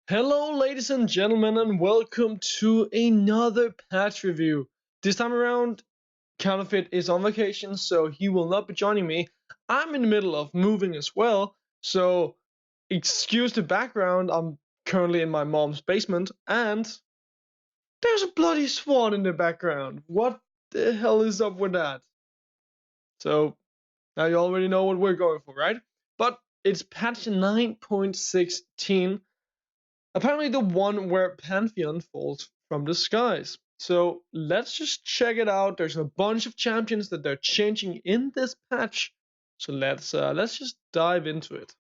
Hello, ladies and gentlemen, and welcome to another patch review. This time around, Counterfeit is on vacation, so he will not be joining me. I'm in the middle of moving as well, so excuse the background. I'm currently in my mom's basement, and there's a bloody swan in the background. What the hell is up with that? So, now you already know what we're going for, right? But it's patch 9.16. Apparently the one where Pantheon falls from the skies. So let's just check it out. There's a bunch of champions that they're changing in this patch. So let's just dive into it.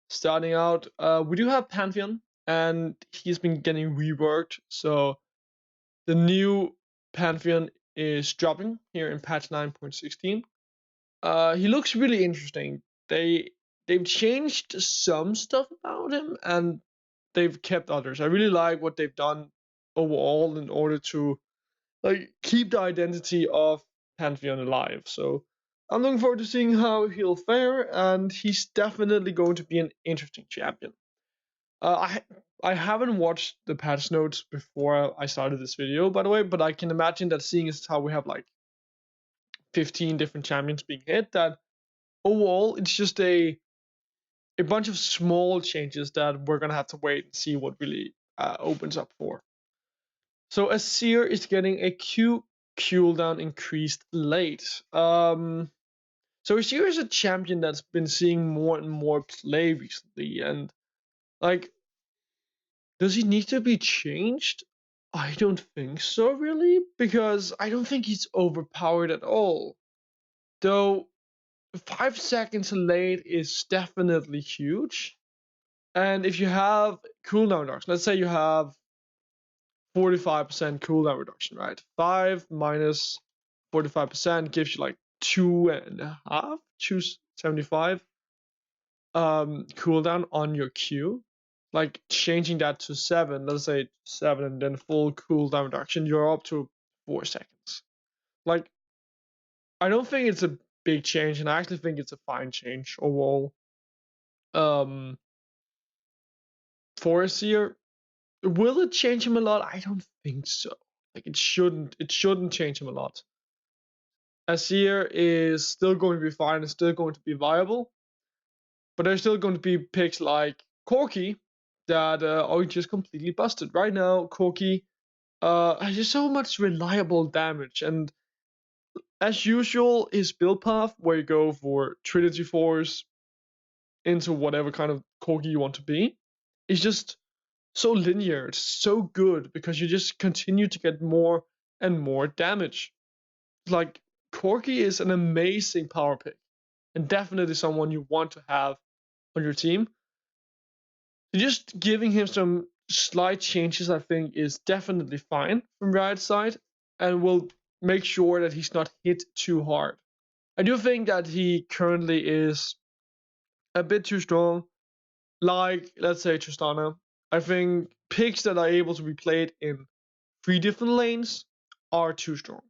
Starting out, we do have Pantheon, and he's been getting reworked. So the new Pantheon is dropping here in patch 9.16. He looks really interesting. They've changed some stuff about him, and they've kept others. I really like what they've done overall in order to keep the identity of Pantheon alive. So I'm looking forward to seeing how he'll fare, and he's definitely going to be an interesting champion. I haven't watched the patch notes before I started this video, by the way, but I can imagine that seeing as how we have like 15 different champions being hit, that overall it's just a bunch of small changes that we're gonna have to wait and see what really opens up for. So a Seer is getting a Q cooldown increased late. So a Seer is a champion that's been seeing more and more play recently, and like, does he need to be changed? I don't think so, really, because I don't think he's overpowered at all. Though 5 seconds late is definitely huge. And if you have cooldown reduction, let's say you have 45% cooldown reduction, right? 5 minus 45% gives you like 2.5, 275 cooldown on your Q. Like changing that to 7, let's say 7 and then full cooldown reduction, you're up to 4 seconds. Like, I don't think it's a big change, and I actually think it's a fine change overall. For a Seer, will it change him a lot? I don't think so. Like, it shouldn't change him a lot. A Seer is still going to be fine, it's still going to be viable, but there's still going to be picks like Corky that are just completely busted. Right now, Corky has just so much reliable damage, and as usual, his build path, where you go for Trinity Force into whatever kind of Corky you want to be, is just so linear. It's so good because you just continue to get more and more damage. Like, Corky is an amazing power pick and definitely someone you want to have on your team. Just giving him some slight changes, I think, is definitely fine from Riot's side, and will make sure that he's not hit too hard. I do think that he currently is a bit too strong. Like, let's say Tristana. I think picks that are able to be played in 3 different lanes are too strong.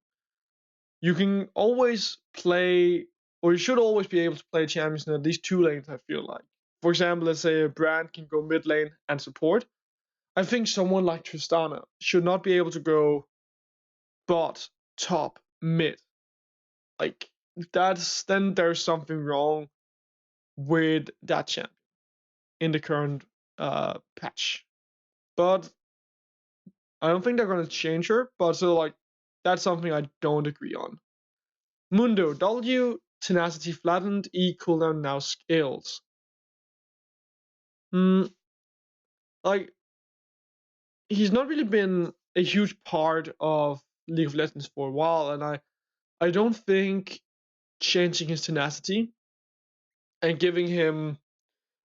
You can always play, or you should always be able to play champions in at least 2 lanes, I feel like. For example, let's say a brand can go mid lane and support. I think someone like Tristana should not be able to go bot, top, mid. Like, then there's something wrong with that champion in the current patch. But I don't think they're gonna change her, but so like, that's something I don't agree on. Mundo, W tenacity flattened, E cooldown now scales. Like, he's not really been a huge part of League of Legends for a while, and I don't think changing his tenacity and giving him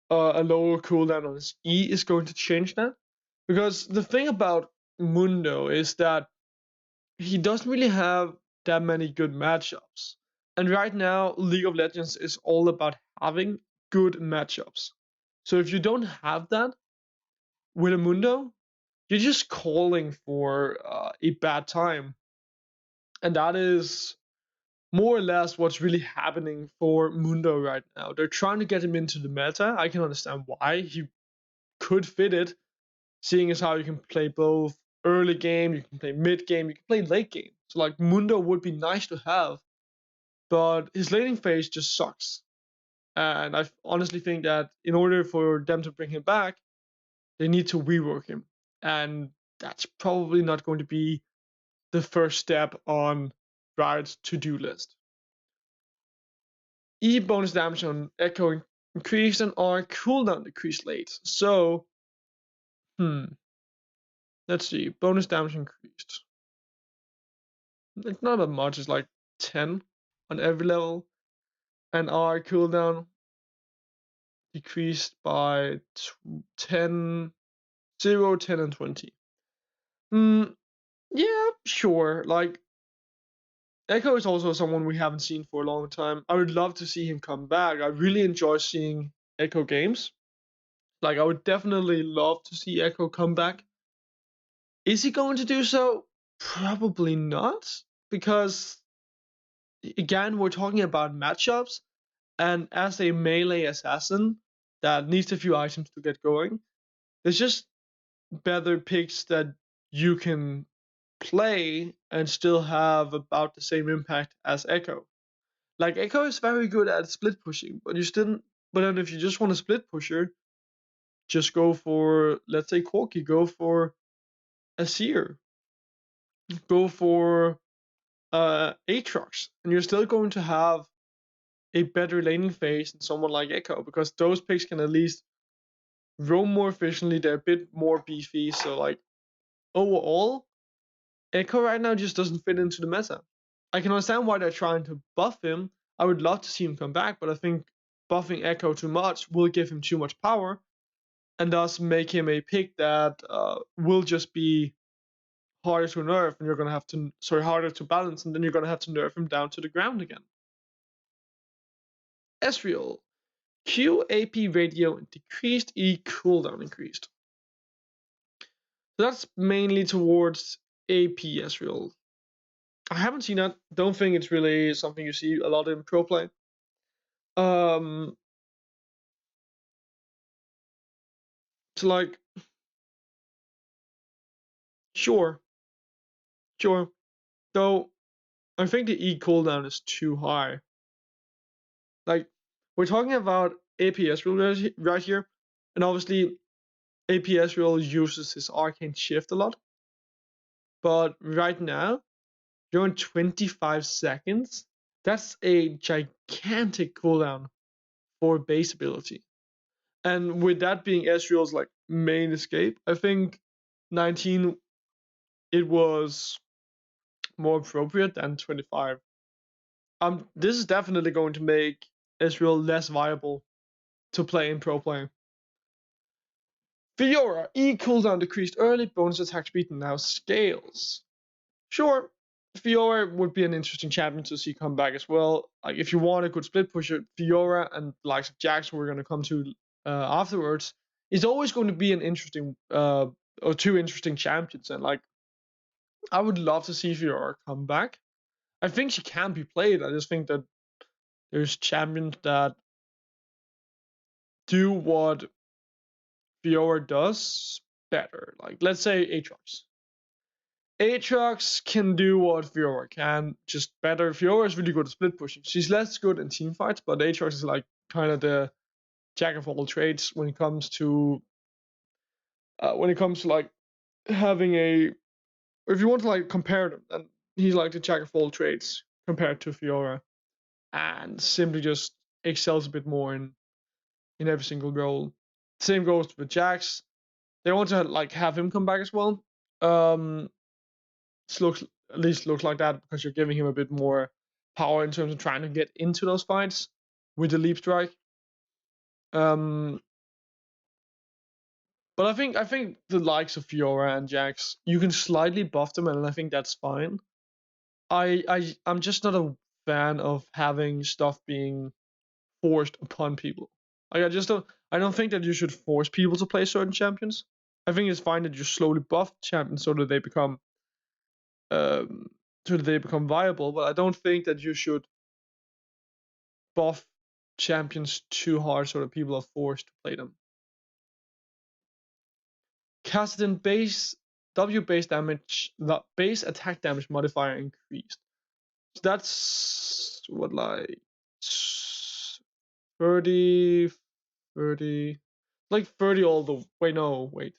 a lower cooldown on his E is going to change that. Because the thing about Mundo is that he doesn't really have that many good matchups. And right now, League of Legends is all about having good matchups. So if you don't have that with a Mundo, you're just calling for a bad time. And that is more or less what's really happening for Mundo right now. They're trying to get him into the meta. I can understand why. He could fit it, seeing as how you can play both early game, you can play mid game, you can play late game. So like Mundo would be nice to have, but his laning phase just sucks. And I honestly think that in order for them to bring him back, they need to rework him. And that's probably not going to be the first step on Riot's to-do list. E bonus damage on Echo increased and R cooldown decreased late. So, let's see. Bonus damage increased. It's not that much. It's like 10 on every level. And R cooldown decreased by 10, 0, 10, and 20. Yeah, sure. Like, Echo is also someone we haven't seen for a long time. I would love to see him come back. I really enjoy seeing Echo games. Like, I would definitely love to see Echo come back. Is he going to do so? Probably not, because again, we're talking about matchups, and as a melee assassin that needs a few items to get going, there's just better picks that you can play and still have about the same impact as Echo. Like, Echo is very good at split pushing, but then if you just want a split pusher, just go for, let's say, Corky, go for a Seer, go for Aatrox, and you're still going to have a better laning phase than someone like Echo, because those picks can at least roam more efficiently, they're a bit more beefy, so like, overall, Echo right now just doesn't fit into the meta. I can understand why they're trying to buff him. I would love to see him come back, but I think buffing Echo too much will give him too much power, and thus make him a pick that will just be harder to nerf, and you're gonna have to harder to balance, and then you're gonna have to nerf him down to the ground again. Ezreal, Q AP radio decreased, E cooldown increased. So that's mainly towards AP Ezreal. I haven't seen that. Don't think it's really something you see a lot in pro play. So like, sure. Though I think the E cooldown is too high. Like, we're talking about AP Ezreal right here, and obviously AP Ezreal uses his arcane shift a lot. But right now, you're in 25 seconds. That's a gigantic cooldown for base ability. And with that being Ezreal's like main escape, I think 19 it was more appropriate than 25. This is definitely going to make Ezreal less viable to play in pro play. Fiora, E cooldown decreased early, bonus attack speed now scales. Sure, Fiora would be an interesting champion to see come back as well. Like, if you want a good split pusher, Fiora and the likes of Jax, we're going to come to afterwards, is always going to be an interesting or two interesting champions. And like, I would love to see Fiora come back. I think she can be played. I just think that there's champions that do what Fiora does better. Like, let's say Aatrox. Aatrox can do what Fiora can, just better. Fiora is really good at split pushing. She's less good in team fights, but Aatrox is like kind of the jack of all trades when it comes to like having a. If you want to like compare them, then he's like the jack of all trades compared to Fiora, and simply just excels a bit more in every single role. Same goes with Jax. They want to like have him come back as well. Looks like that because you're giving him a bit more power in terms of trying to get into those fights with the leap strike. But I think the likes of Fiora and Jax, you can slightly buff them, and I think that's fine. I'm just not a fan of having stuff being forced upon people. Like, I don't think that you should force people to play certain champions. I think it's fine that you slowly buff champions so that they become viable, but I don't think that you should buff champions too hard so that people are forced to play them. Kassadin base W base damage, the base attack damage modifier increased. So that's what, like 30, like 30 all the way. No, wait.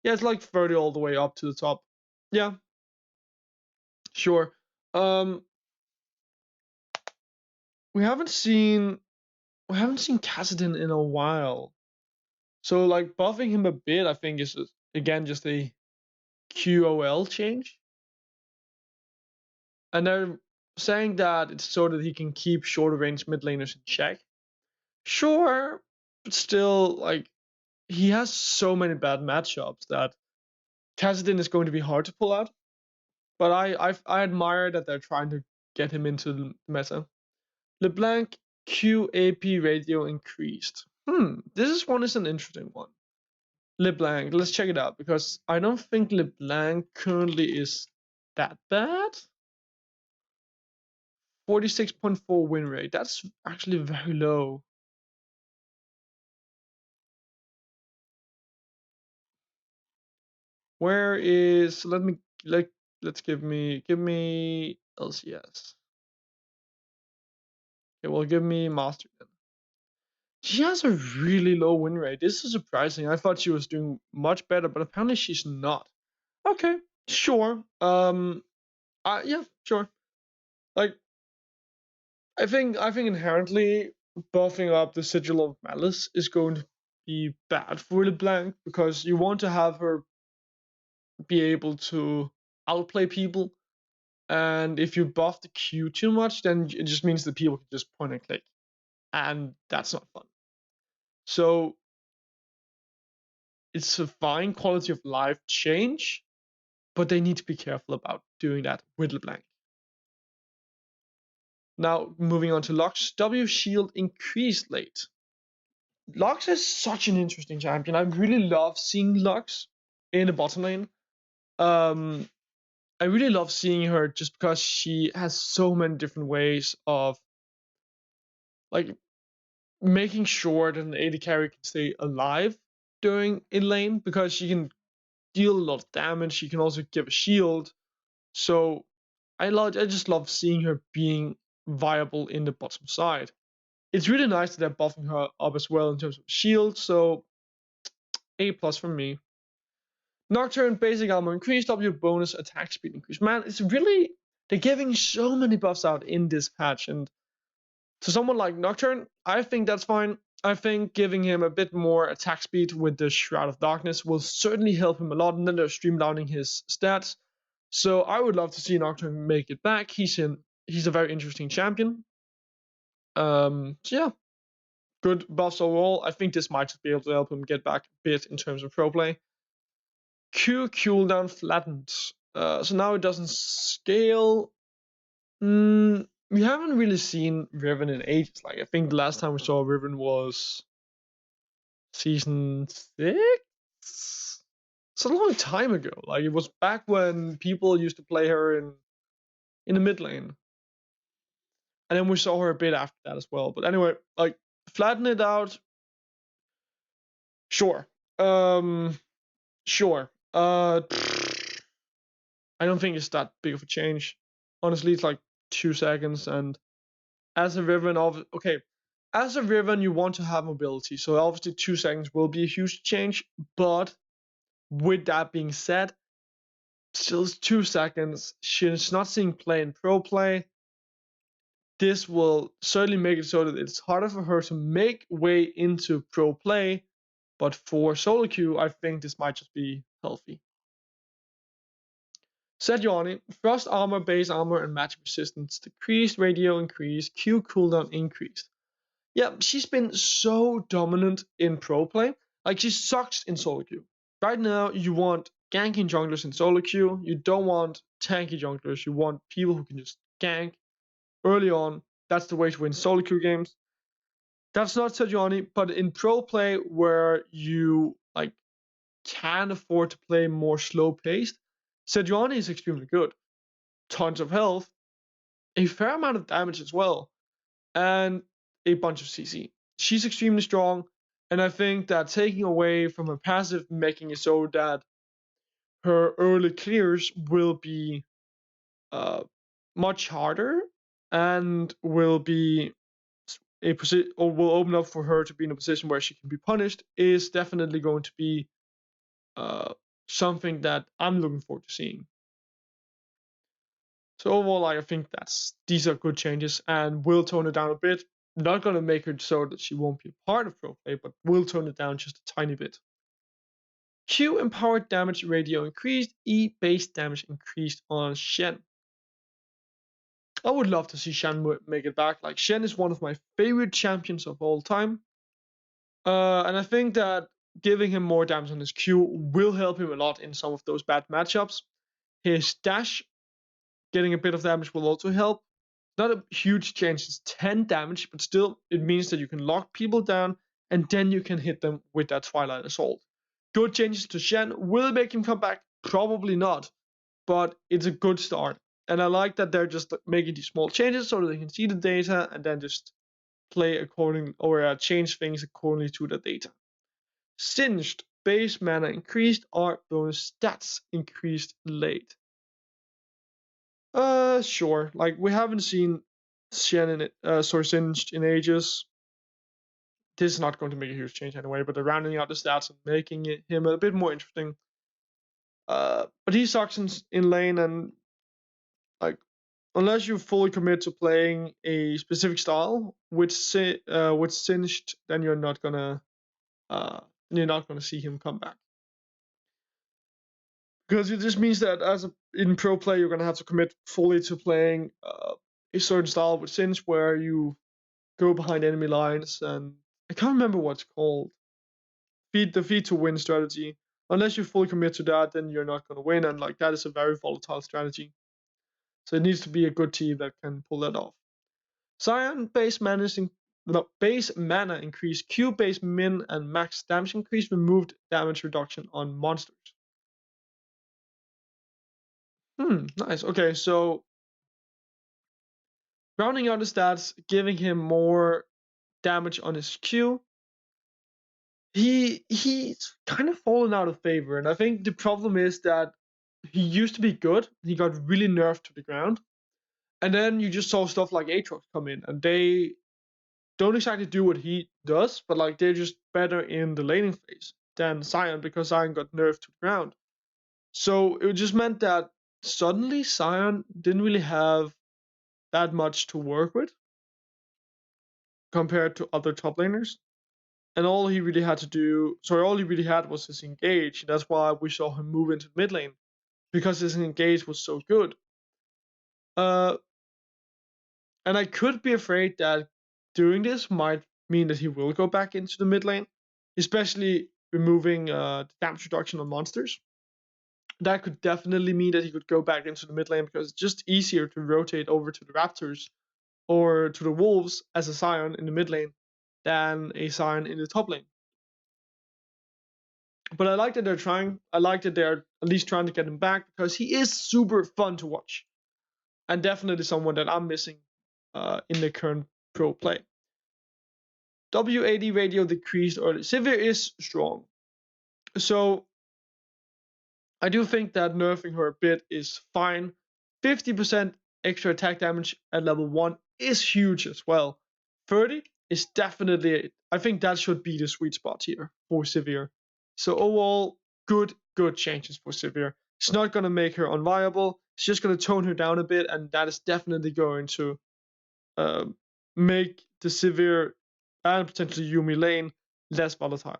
Yeah, it's like 30 all the way up to the top. Yeah, sure. We haven't seen Kassadin in a while. So like buffing him a bit, I think is again just a QOL change. And they're saying that it's so that he can keep shorter range mid laners in check. Sure, but still, like, he has so many bad matchups that Kassadin is going to be hard to pull out. But I admire that they're trying to get him into the meta. LeBlanc QAP radio increased. This one is an interesting one. LeBlanc, let's check it out, because I don't think LeBlanc currently is that bad. 46.4 win rate. That's actually very low. Where is, let's give me LCS. Okay, well, give me Master then. She has a really low win rate. This is surprising. I thought she was doing much better, but apparently she's not. Okay, sure. Yeah, sure. Like, I think inherently buffing up the Sigil of Malice is going to be bad for LeBlanc, because you want to have her be able to outplay people. And if you buff the Q too much, then it just means that people can just point and click. And that's not fun. So it's a fine quality of life change, but they need to be careful about doing that with LeBlanc. Now, moving on to Lux. W shield increased late. Lux is such an interesting champion. I really love seeing Lux in the bottom lane. I really love seeing her just because she has so many different ways of like making sure that an AD carry can stay alive during in lane, because she can deal a lot of damage. She can also give a shield. So I just love seeing her being viable in the bottom side. It's really nice that they're buffing her up as well in terms of shield. So A+ from me. Nocturne basic armor increased, W bonus attack speed increased. Man, it's really, they're giving so many buffs out in this patch, and to someone like Nocturne, I think that's fine. I think giving him a bit more attack speed with the Shroud of Darkness will certainly help him a lot, and then they're streamlining his stats. So I would love to see Nocturne make it back. He's a very interesting champion. So yeah, good buffs overall. I think this might just be able to help him get back a bit in terms of pro play. Q cooldown flattened. So now it doesn't scale. We haven't really seen Riven in ages. Like, I think the last time we saw Riven was season 6? It's a long time ago. Like, it was back when people used to play her in the mid lane. And then we saw her a bit after that as well. But anyway, like, flatten it out. Sure. Sure. I don't think it's that big of a change. Honestly, it's like 2 seconds, and as a Riven, as a Riven, you want to have mobility, so obviously 2 seconds will be a huge change. But with that being said, still 2 seconds. She's not seeing play in pro play. This will certainly make it so that it's harder for her to make way into pro play. But for solo queue, I think this might just be healthy. Sejuani, Frost armor, base armor, and magic resistance decreased, radio increased, Q cooldown increased. Yeah, she's been so dominant in pro play. Like, she sucks in solo queue. Right now, you want ganking junglers in solo queue. You don't want tanky junglers. You want people who can just gank early on. That's the way to win solo queue games. That's not Sejuani, but in pro play, where you like can afford to play more slow paced, Sejuani is extremely good. Tons of health, a fair amount of damage as well, and a bunch of CC. She's extremely strong, And I think that taking away from her passive, making it so that her early clears will be much harder and will be a position, or will open up for her to be in a position where she can be punished, is definitely going to be something that I'm looking forward to seeing. So overall, I think these are good changes and will tone it down a bit. Not going to make her so that she won't be a part of pro play, but will tone it down just a tiny bit. Q empowered damage radio increased, E base damage increased on Shen. I would love to see Shen make it back. Like, Shen is one of my favorite champions of all time. And I think that giving him more damage on his Q will help him a lot in some of those bad matchups. His dash, getting a bit of damage, will also help. Not a huge change, it's 10 damage, but still it means that you can lock people down and then you can hit them with that Twilight Assault. Good changes to Shen. Will it make him come back? Probably not, but it's a good start. And I like that they're just making these small changes so that they can see the data and then just play according, or change things accordingly to the data. Singed, base mana increased, art bonus stats increased late. Sure. Like, we haven't seen Shen Singed in ages. This is not going to make a huge change anyway, but they're rounding out the stats and making him a bit more interesting. But he sucks in lane, and like, unless you fully commit to playing a specific style with Singed, then you're not gonna see him come back. Because it just means that in pro play, you're gonna have to commit fully to playing a certain style with Singe, where you go behind enemy lines, and I can't remember what it's called. The feed to win strategy. Unless you fully commit to that, then you're not gonna win, and like, that is a very volatile strategy. So it needs to be a good team that can pull that off. Sion base mana increase, Q base min and max damage increase, removed damage reduction on monsters. Nice. Okay, so rounding out the stats, giving him more damage on his Q. He's kind of fallen out of favor, and I think the problem is that he used to be good. He got really nerfed to the ground, and then you just saw stuff like Aatrox come in, and they don't exactly do what he does, but like, they're just better in the laning phase than Sion, because Sion got nerfed to the ground. So it just meant that suddenly Sion didn't really have that much to work with compared to other top laners. And all he really had was his engage. That's why we saw him move into mid lane, because his engage was so good. And I could be afraid that doing this might mean that he will go back into the mid lane, especially removing the damage reduction on monsters. That could definitely mean that he could go back into the mid lane, because it's just easier to rotate over to the Raptors or to the Wolves as a Sion in the mid lane than a Sion in the top lane. But I like that they're trying. I like that they're at least trying to get him back, because he is super fun to watch, and definitely someone that I'm missing in the current pro play. WAD radio decreased early. Seer is strong, so I do think that nerfing her a bit is fine. 50% extra attack damage at level 1 is huge as well. 30 is definitely, I think that should be the sweet spot here for Seer. So overall, good changes for Seer. It's not going to make her unviable. It's just going to tone her down a bit, and that is definitely going to make the Seer and potentially Yuumi lane less volatile.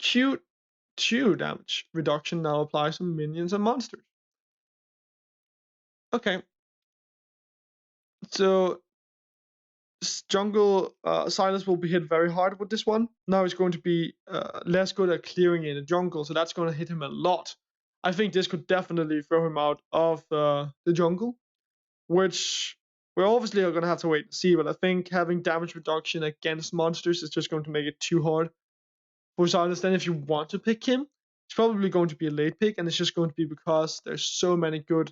Q2 damage reduction now applies to minions and monsters. Okay. So jungle Silas will be hit very hard with this one. Now he's going to be less good at clearing in the jungle, so that's going to hit him a lot. I think this could definitely throw him out of the jungle, which we're obviously going to have to wait and see, but I think having damage reduction against monsters is just going to make it too hard for Silas. Then if you want to pick him, it's probably going to be a late pick, and it's just going to be because there's so many good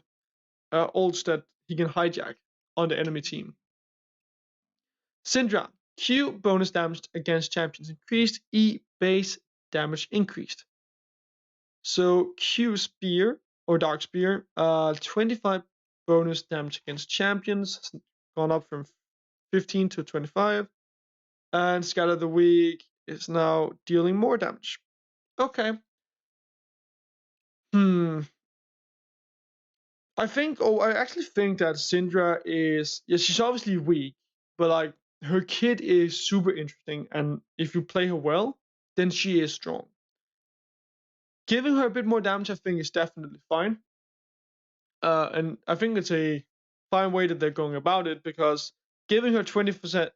ults that he can hijack on the enemy team. Syndra, Q, bonus damage against champions increased. E, base damage increased. So Q, spear or dark spear, 25 bonus damage against champions, gone up from 15 to 25. And Scatter the Weak is now dealing more damage. Okay. I actually think that Syndra is, yeah, she's obviously weak, but like her kit is super interesting, and if you play her well, then she is strong. Giving her a bit more damage, I think, is definitely fine. And I think it's a fine way that they're going about it, because giving her 25%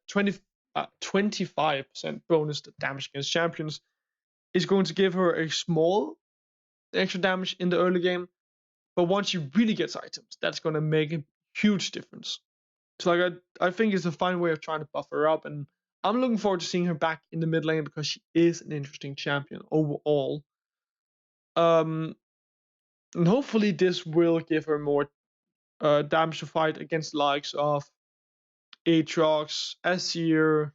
bonus damage against champions is going to give her a small extra damage in the early game. But once she really gets items, that's going to make a huge difference. So like I think it's a fine way of trying to buff her up, and I'm looking forward to seeing her back in the mid lane because she is an interesting champion overall. And hopefully this will give her more damage to fight against the likes of Aatrox, Seer,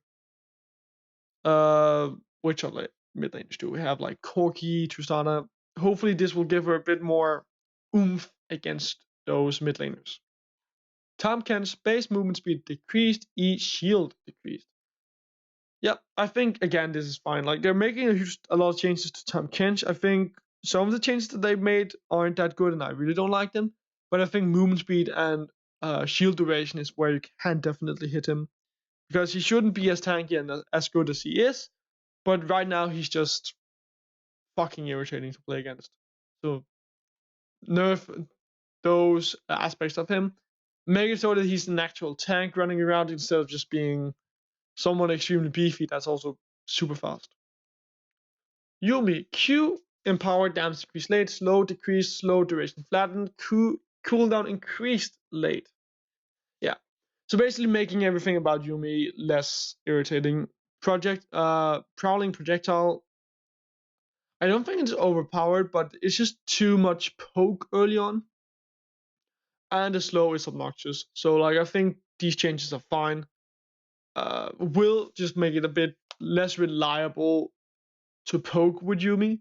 which other mid laners do we have, like Corky, Tristana. Hopefully this will give her a bit more oomph against those mid laners. Tahm Kench, base movement speed decreased, E, shield decreased. Yeah, I think again this is fine. Like they're making a lot of changes to Tahm Kench. I think some of the changes that they've made aren't that good, and I really don't like them. But I think movement speed and shield duration is where you can definitely hit him, because he shouldn't be as tanky and as good as he is. But right now he's just fucking irritating to play against. So nerf those aspects of him. Make it so that he's an actual tank running around instead of just being someone extremely beefy that's also super fast. Yuumi, Q, empowered damage decreased late, slow decreased, slow duration flattened, cooldown increased late. Yeah. So basically making everything about Yuumi less irritating. Prowling projectile. I don't think it's overpowered, but it's just too much poke early on. And the slow is obnoxious. So like I think these changes are fine. Will just make it a bit less reliable to poke with Yuumi.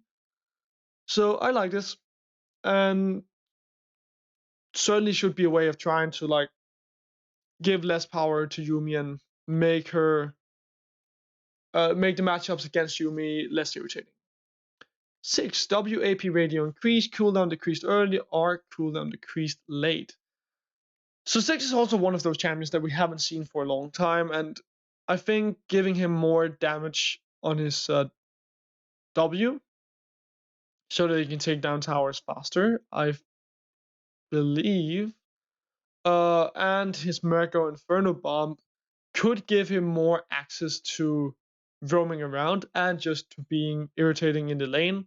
So I like this, and certainly should be a way of trying to like give less power to Yuumi and make her make the matchups against Yuumi less irritating. 6. WAP radio increased, cooldown decreased early, or cooldown decreased late. So 6 is also one of those champions that we haven't seen for a long time, and I think giving him more damage on his W so that he can take down towers faster, I believe, and his Merco Inferno Bomb could give him more access to roaming around and just to being irritating in the lane.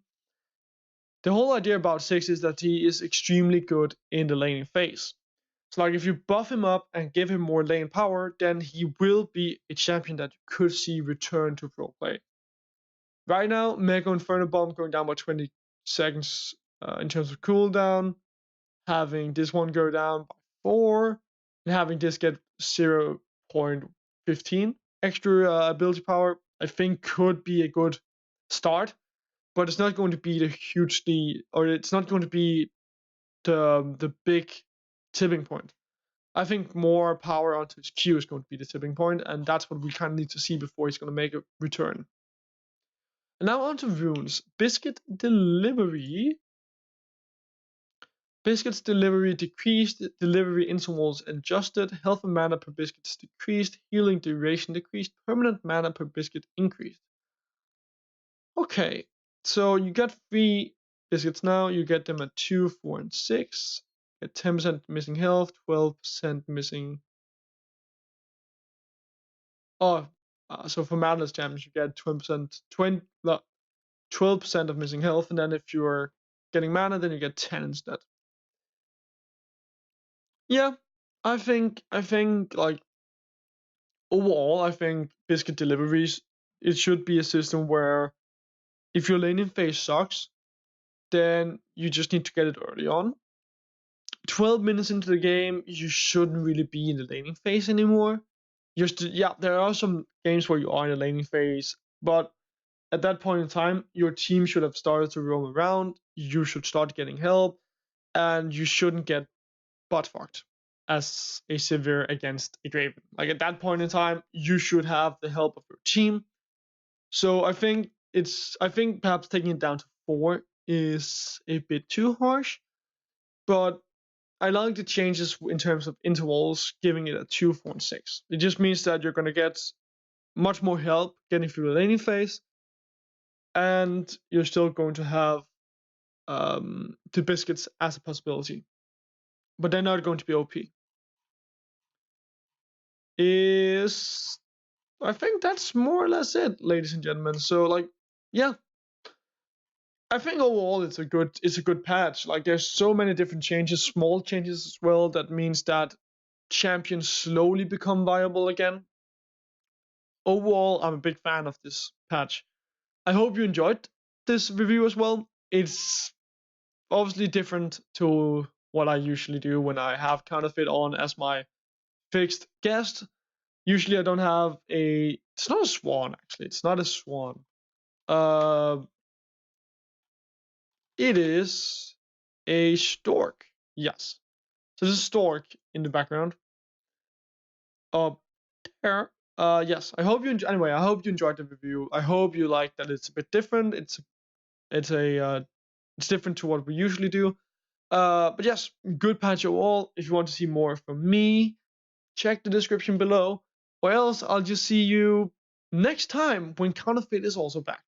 The whole idea about 6 is that he is extremely good in the laning phase. So like if you buff him up and give him more lane power, then he will be a champion that you could see return to pro play. Right now, Mega Inferno Bomb going down by 20 seconds in terms of cooldown, having this one go down by 4, and having this get 0.15 extra ability power, I think could be a good start, but it's not going to be it's not going to be the big tipping point. I think more power onto his Q is going to be the tipping point, and that's what we kind of need to see before he's going to make a return. And now onto runes. Biscuit Delivery. Biscuit's delivery decreased, delivery intervals adjusted, health and mana per biscuit is decreased, healing duration decreased, permanent mana per biscuit increased. Okay, so you get 3 biscuits now, you get them at 2, 4, and 6. You get 10% missing health, 12% missing. So for madness damage, you get 12% of missing health, and then if you're getting mana, then you get 10 instead. Yeah, I think like overall, I think Biscuit Deliveries, it should be a system where if your laning phase sucks, then you just need to get it early on. 12 minutes into the game, you shouldn't really be in the laning phase anymore. there are some games where you are in a laning phase, but at that point in time, your team should have started to roam around. You should start getting help, and you shouldn't get butt fucked as a Seer against a Draven. Like at that point in time, you should have the help of your team. So I think perhaps taking it down to 4 is a bit too harsh, but I like the changes in terms of intervals, giving it a 2, 4, and 6. It just means that you're gonna get much more help getting through the laning phase, and you're still going to have the biscuits as a possibility, but they're not going to be OP. I think that's more or less it, ladies and gentlemen. So like, yeah, I think overall it's a good patch. Like there's so many different changes, small changes as well. That means that champions slowly become viable again. Overall, I'm a big fan of this patch. I hope you enjoyed this review as well. It's obviously different to what I usually do when I have Counterfeit on as my fixed guest. Usually I don't have it's not a swan actually. It's not a swan. It is a stork. Yes. So there's a stork in the background. Up there. Yes. I hope you anyway. I hope you enjoyed the review. I hope you like that it's a bit different. It's different to what we usually do. But yes, good patch overall. If you want to see more from me, check the description below. Or else I'll just see you next time when Counterfeit is also back.